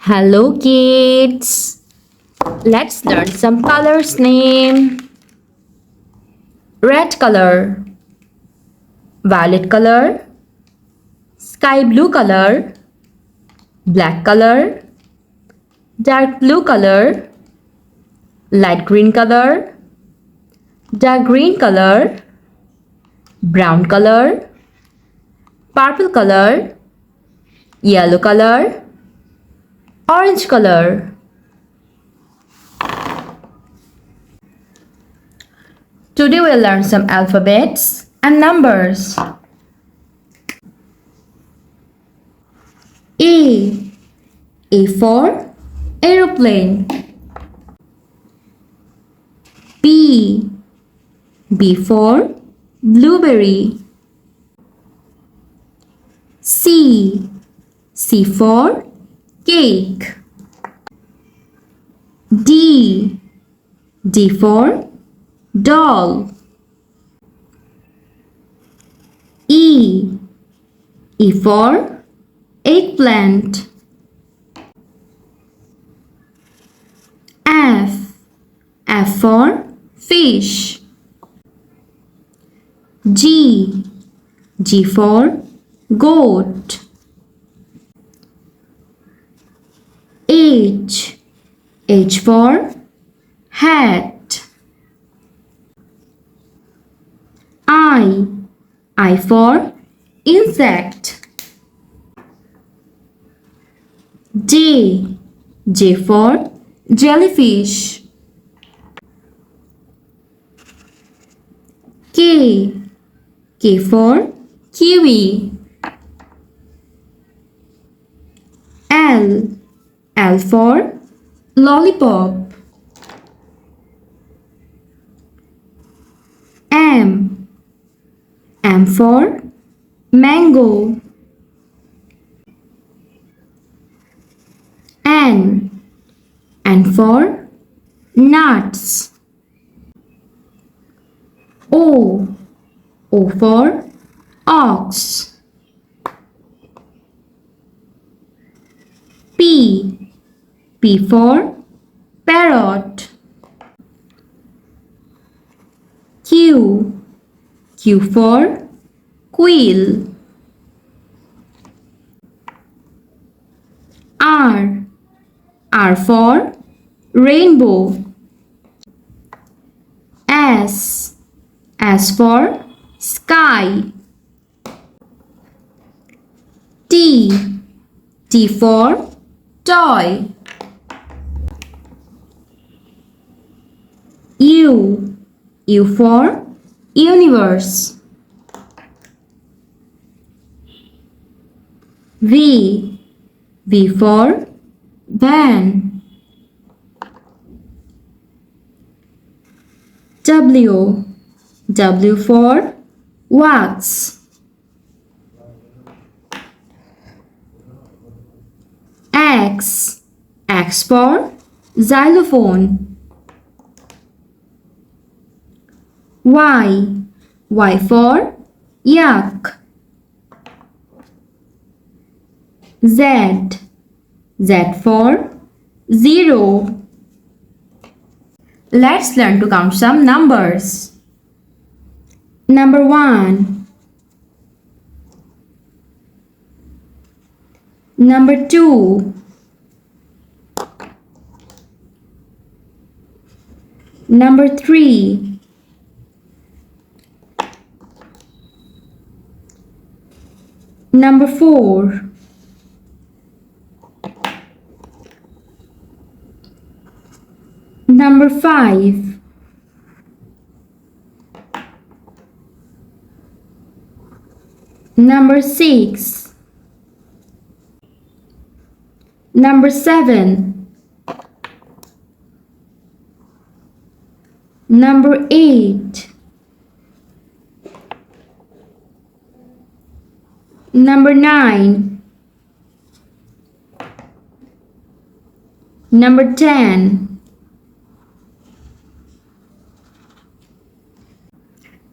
Hello kids. Let's learn some colors name. Red color, violet color, sky blue color, black color, dark blue color, light green color, dark green color, brown color, purple color, yellow color, orange color. Today we'll learn some alphabets and numbers. A for aeroplane. B for blueberry. C for cake. D for doll. E for eggplant. F for fish. G for goat. H for hat. I for insect. J for jellyfish. K for kiwi. L for lollipop. M for mango. N for nuts. O for ox. P for parrot. Q for quail. R for rainbow. S for sky. T for toy. U for universe. V for van. W for wax. X for xylophone. Y for yak. Z for zero. Let's learn to count some numbers. Number 1. Number 2. Number 3. Number 4. Number 5. Number 6. Number 7. Number 8. Number 9. Number 10.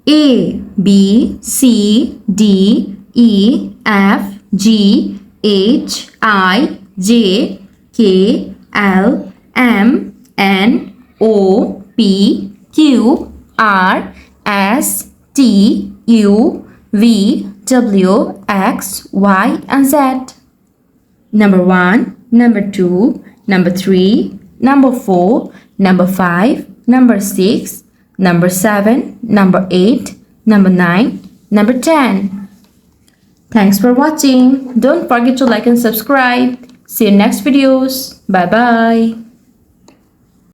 A B C D E F G H I J K, L, M, N, O, P, Q, R, S, T, U, V, W, X, Y, and Z. Number 1, number 2, number 3, number 4, number 5, number 6, number 7, number 8, number 9, number 10. Thanks for watching. Don't forget to like and subscribe. See you next videos. Bye bye.